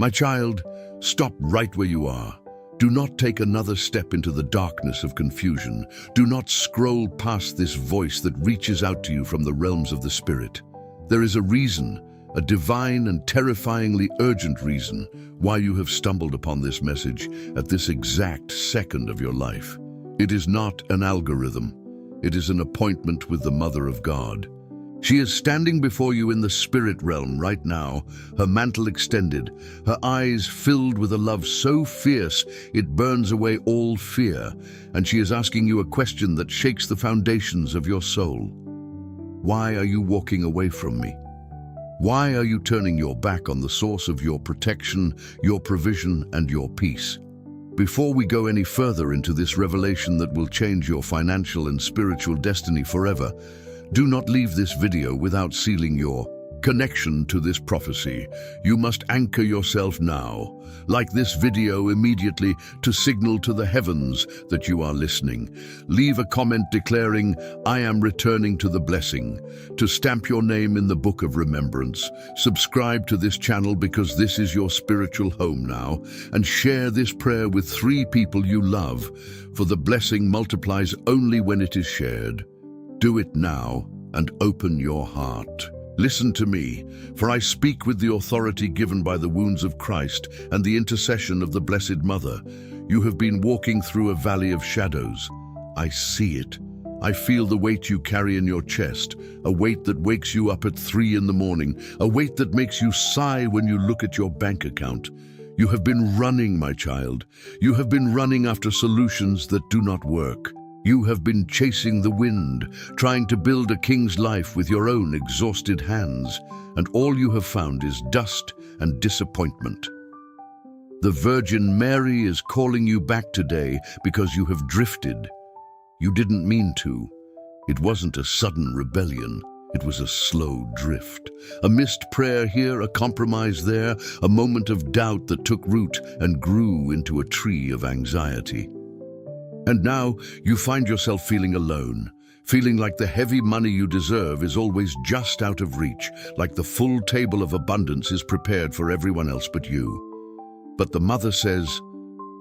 My child, stop right where you are. Do not take another step into the darkness of confusion. Do not scroll past this voice that reaches out to you from the realms of the Spirit. There is a reason, a divine and terrifyingly urgent reason, why you have stumbled upon this message at this exact second of your life. It is not an algorithm. It is an appointment with the Mother of God. She is standing before you in the spirit realm right now, her mantle extended, her eyes filled with a love so fierce it burns away all fear, and she is asking you a question that shakes the foundations of your soul. Why are you walking away from me? Why are you turning your back on the source of your protection, your provision, and your peace? Before we go any further into this revelation that will change your financial and spiritual destiny forever, do not leave this video without sealing your connection to this prophecy. You must anchor yourself now, like this video immediately, to signal to the heavens that you are listening. Leave a comment declaring, "I am returning to the blessing," to stamp your name in the book of remembrance. Subscribe to this channel because this is your spiritual home now, and share this prayer with 3 people you love, for the blessing multiplies only when it is shared. Do it now and open your heart. Listen to me, for I speak with the authority given by the wounds of Christ and the intercession of the Blessed Mother. You have been walking through a valley of shadows. I see it. I feel the weight you carry in your chest, a weight that wakes you up at 3 in the morning, a weight that makes you sigh when you look at your bank account. You have been running, my child. You have been running after solutions that do not work. You have been chasing the wind, trying to build a king's life with your own exhausted hands, and all you have found is dust and disappointment. The Virgin Mary is calling you back today because you have drifted. You didn't mean to. It wasn't a sudden rebellion. It was a slow drift. A missed prayer here, a compromise there, a moment of doubt that took root and grew into a tree of anxiety. And now you find yourself feeling alone, feeling like the heavy money you deserve is always just out of reach, like the full table of abundance is prepared for everyone else but you. But the Mother says,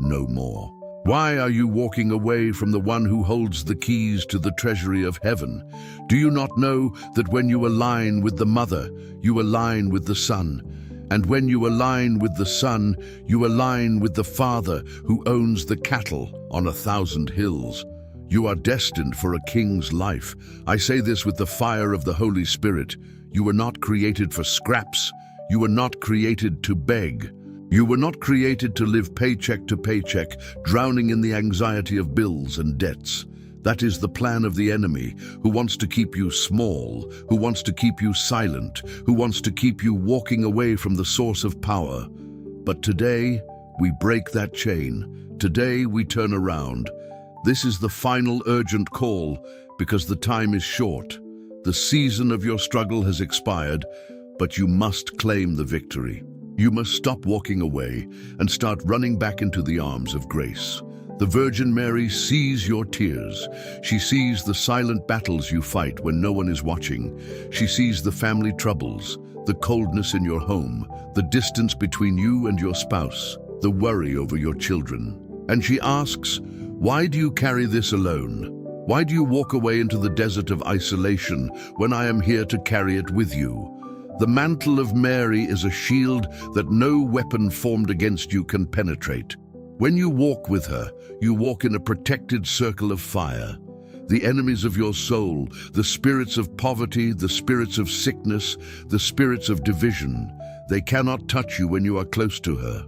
no more. Why are you walking away from the one who holds the keys to the treasury of heaven? Do you not know that when you align with the Mother, you align with the Son? And when you align with the Son, you align with the Father who owns the cattle on 1,000 hills. You are destined for a king's life. I say this with the fire of the Holy Spirit. You were not created for scraps. You were not created to beg. You were not created to live paycheck to paycheck, drowning in the anxiety of bills and debts. That is the plan of the enemy, who wants to keep you small, who wants to keep you silent, who wants to keep you walking away from the source of power. But today, we break that chain. Today, we turn around. This is the final urgent call, because the time is short. The season of your struggle has expired, but you must claim the victory. You must stop walking away and start running back into the arms of grace. The Virgin Mary sees your tears. She sees the silent battles you fight when no one is watching. She sees the family troubles, the coldness in your home, the distance between you and your spouse, the worry over your children. And she asks, why do you carry this alone? Why do you walk away into the desert of isolation when I am here to carry it with you? The mantle of Mary is a shield that no weapon formed against you can penetrate. When you walk with her, you walk in a protected circle of fire. The enemies of your soul, the spirits of poverty, the spirits of sickness, the spirits of division, they cannot touch you when you are close to her.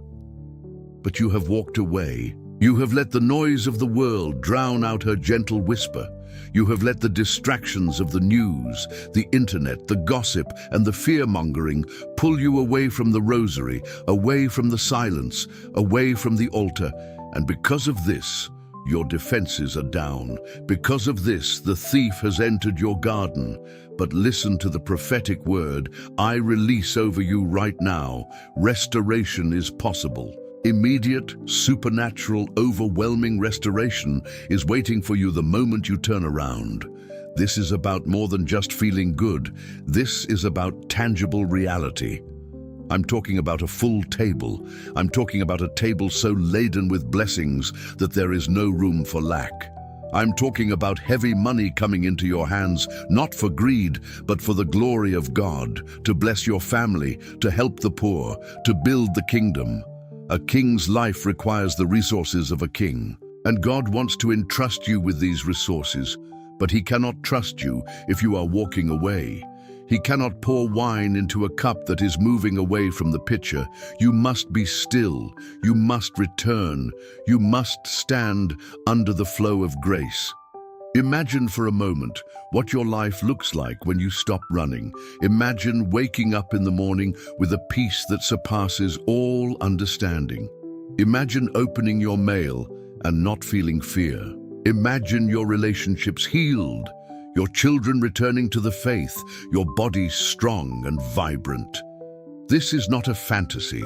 But you have walked away. You have let the noise of the world drown out her gentle whisper. You have let the distractions of the news, the internet, the gossip, and the fear-mongering pull you away from the rosary, away from the silence, away from the altar. And because of this, your defenses are down. Because of this, the thief has entered your garden. But listen to the prophetic word I release over you right now. Restoration is possible. Immediate, supernatural, overwhelming restoration is waiting for you the moment you turn around. This is about more than just feeling good. This is about tangible reality. I'm talking about a full table. I'm talking about a table so laden with blessings that there is no room for lack. I'm talking about heavy money coming into your hands, not for greed, but for the glory of God, to bless your family, to help the poor, to build the kingdom. A king's life requires the resources of a king, and God wants to entrust you with these resources, but He cannot trust you if you are walking away. He cannot pour wine into a cup that is moving away from the pitcher. You must be still. You must return. You must stand under the flow of grace. Imagine for a moment what your life looks like when you stop running. Imagine waking up in the morning with a peace that surpasses all understanding. Imagine opening your mail and not feeling fear. Imagine your relationships healed, your children returning to the faith, your body strong and vibrant. This is not a fantasy.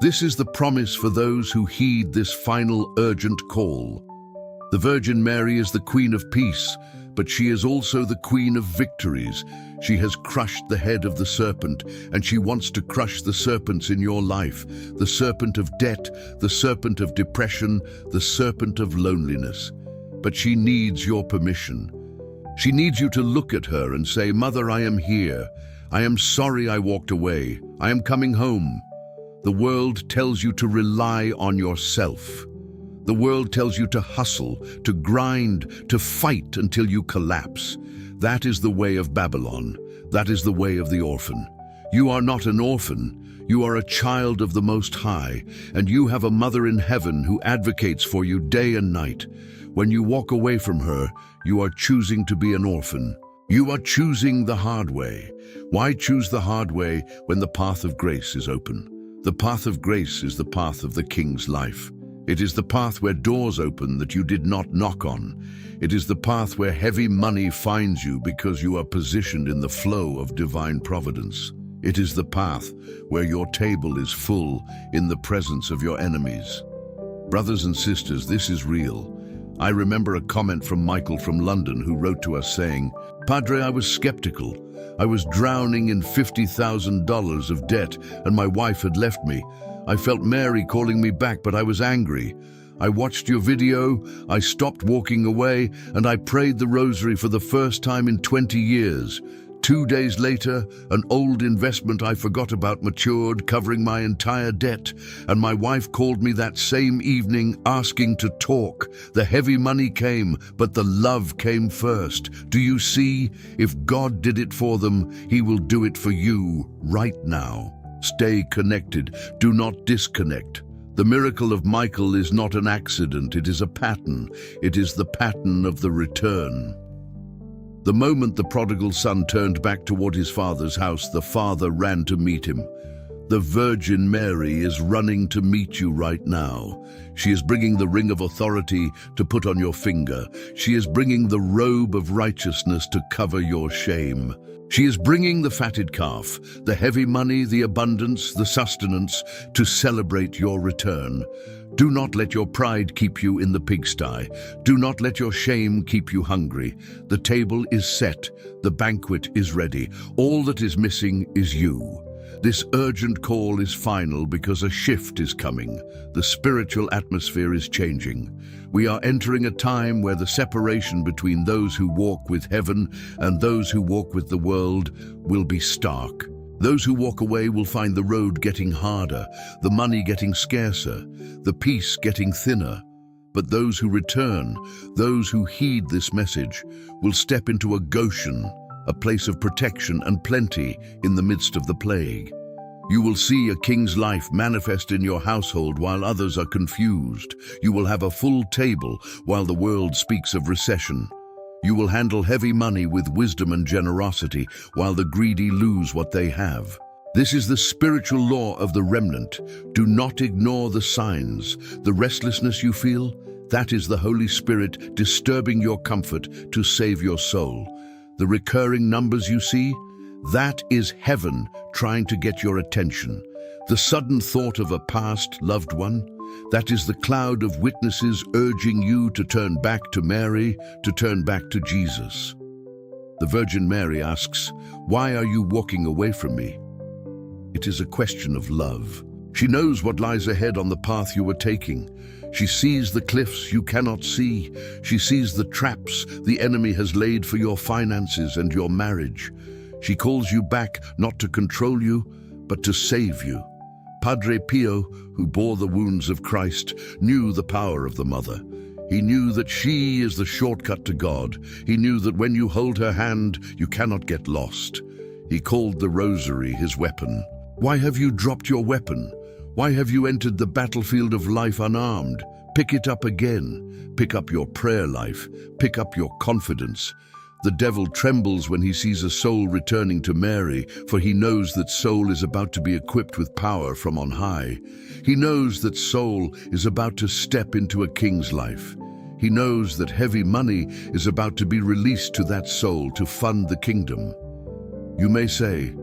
This is the promise for those who heed this final urgent call. The Virgin Mary is the Queen of Peace, but she is also the Queen of Victories. She has crushed the head of the serpent, and she wants to crush the serpents in your life, the serpent of debt, the serpent of depression, the serpent of loneliness. But she needs your permission. She needs you to look at her and say, "Mother, I am here. I am sorry I walked away. I am coming home." The world tells you to rely on yourself. The world tells you to hustle, to grind, to fight until you collapse. That is the way of Babylon. That is the way of the orphan. You are not an orphan. You are a child of the Most High, and you have a mother in heaven who advocates for you day and night. When you walk away from her, you are choosing to be an orphan. You are choosing the hard way. Why choose the hard way when the path of grace is open? The path of grace is the path of the King's life. It is the path where doors open that you did not knock on. It is the path where heavy money finds you because you are positioned in the flow of divine providence. It is the path where your table is full in the presence of your enemies. Brothers and sisters, this is real. I remember a comment from Michael from London who wrote to us saying, "Padre, I was skeptical. I was drowning in $50,000 of debt and my wife had left me. I felt Mary calling me back, but I was angry. I watched your video, I stopped walking away, and I prayed the rosary for the first time in 20 years. 2 days later, an old investment I forgot about matured, covering my entire debt, and my wife called me that same evening asking to talk. The heavy money came, but the love came first. Do you see? If God did it for them, He will do it for you right now. Stay connected. Do not disconnect. The miracle of Michael is not an accident. It is a pattern. It is the pattern of the return. The moment the prodigal son turned back toward his father's house, the father ran to meet him. The Virgin Mary is running to meet you right now. She is bringing the ring of authority to put on your finger. She is bringing the robe of righteousness to cover your shame. She is bringing the fatted calf, the heavy money, the abundance, the sustenance to celebrate your return. Do not let your pride keep you in the pigsty. Do not let your shame keep you hungry. The table is set. The banquet is ready. All that is missing is you. This urgent call is final because a shift is coming. The spiritual atmosphere is changing. We are entering a time where the separation between those who walk with heaven and those who walk with the world will be stark. Those who walk away will find the road getting harder, the money getting scarcer, the peace getting thinner. But those who return, those who heed this message, will step into a Goshen, a place of protection and plenty in the midst of the plague. You will see a king's life manifest in your household while others are confused. You will have a full table while the world speaks of recession. You will handle heavy money with wisdom and generosity while the greedy lose what they have. This is the spiritual law of the remnant. Do not ignore the signs. The restlessness you feel, that is the Holy Spirit disturbing your comfort to save your soul. The recurring numbers you see, that is heaven trying to get your attention. The sudden thought of a past loved one, that is the cloud of witnesses urging you to turn back to Mary, to turn back to Jesus. The Virgin Mary asks, "Why are you walking away from me?" It is a question of love. She knows what lies ahead on the path you are taking. She sees the cliffs you cannot see. She sees the traps the enemy has laid for your finances and your marriage. She calls you back not to control you, but to save you. Padre Pio, who bore the wounds of Christ, knew the power of the mother. He knew that she is the shortcut to God. He knew that when you hold her hand, you cannot get lost. He called the rosary his weapon. Why have you dropped your weapon? Why have you entered the battlefield of life unarmed? Pick it up again. Pick up your prayer life. Pick up your confidence. The devil trembles when he sees a soul returning to Mary, for he knows that soul is about to be equipped with power from on high. He knows that soul is about to step into a king's life. He knows that heavy money is about to be released to that soul to fund the kingdom. You may say,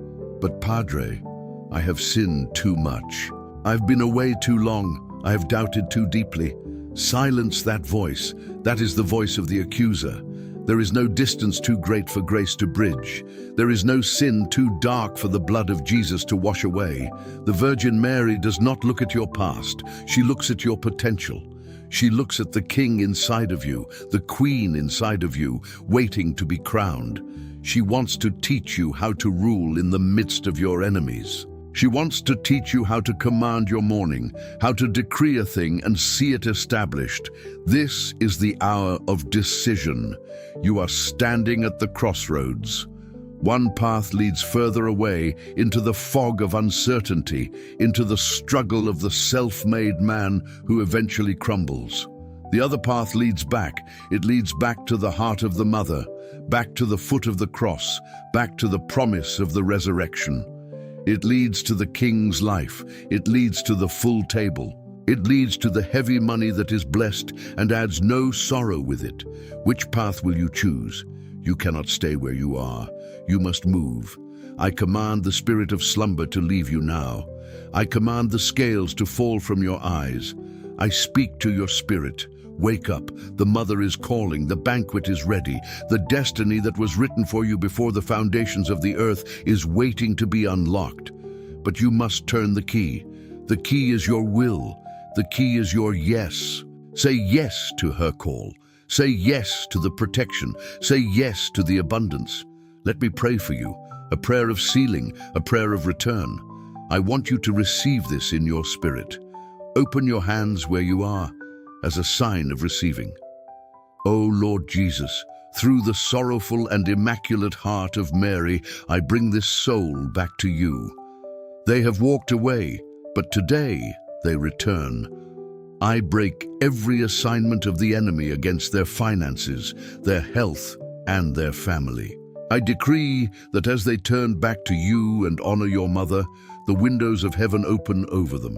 "But Padre, I have sinned too much. I've been away too long. I have doubted too deeply." Silence that voice. That is the voice of the accuser. There is no distance too great for grace to bridge. There is no sin too dark for the blood of Jesus to wash away. The Virgin Mary does not look at your past. She looks at your potential. She looks at the king inside of you, the queen inside of you, waiting to be crowned. She wants to teach you how to rule in the midst of your enemies. She wants to teach you how to command your morning, how to decree a thing and see it established. This is the hour of decision. You are standing at the crossroads. One path leads further away into the fog of uncertainty, into the struggle of the self-made man who eventually crumbles. The other path leads back. It leads back to the heart of the mother, back to the foot of the cross, back to the promise of the resurrection. It leads to the king's life. It leads to the full table. It leads to the heavy money that is blessed and adds no sorrow with it. Which path will you choose? You cannot stay where you are. You must move. I command the spirit of slumber to leave you now. I command the scales to fall from your eyes. I speak to your spirit. Wake up. The mother is calling. The banquet is ready. The destiny that was written for you before the foundations of the earth is waiting to be unlocked. But you must turn the key. The key is your will. The key is your yes. Say yes to her call. Say yes to the protection. Say yes to the abundance. Let me pray for you. A prayer of sealing, a prayer of return. I want you to receive this in your spirit. Open your hands where you are, as a sign of receiving. O Lord Jesus, through the sorrowful and immaculate heart of Mary, I bring this soul back to you. They have walked away, but today they return. I break every assignment of the enemy against their finances, their health, and their family. I decree that as they turn back to you and honor your mother, the windows of heaven open over them.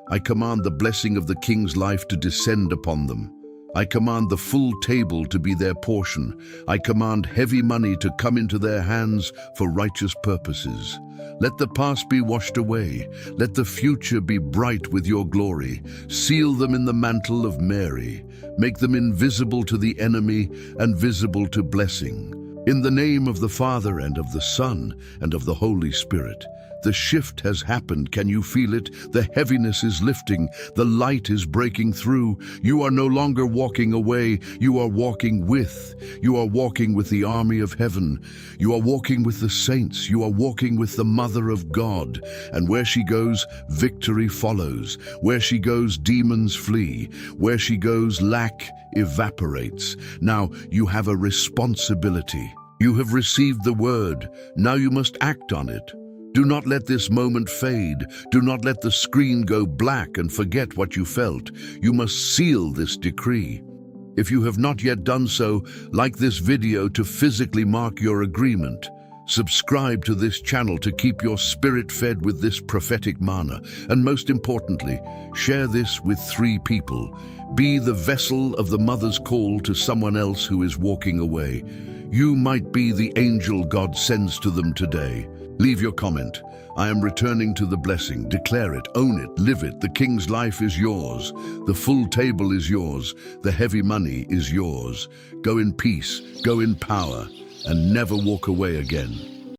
I command the blessing of the king's life to descend upon them. I command the full table to be their portion. I command heavy money to come into their hands for righteous purposes. Let the past be washed away. Let the future be bright with your glory. Seal them in the mantle of Mary. Make them invisible to the enemy and visible to blessing. In the name of the Father and of the Son and of the Holy Spirit. The shift has happened. Can you feel it? The heaviness is lifting. The light is breaking through. You are no longer walking away. You are walking with. You are walking with the army of heaven. You are walking with the saints. You are walking with the Mother of God. And where she goes, victory follows. Where she goes, demons flee. Where she goes, lack evaporates. Now you have a responsibility. You have received the word. Now you must act on it. Do not let this moment fade. Do not let the screen go black and forget what you felt. You must seal this decree. If you have not yet done so, like this video to physically mark your agreement. Subscribe to this channel to keep your spirit fed with this prophetic manna. And most importantly, share this with 3 people. Be the vessel of the mother's call to someone else who is walking away. You might be the angel God sends to them today. Leave your comment. I am returning to the blessing. Declare it, own it, live it. The king's life is yours. The full table is yours. The heavy money is yours. Go in peace, go in power, and never walk away again.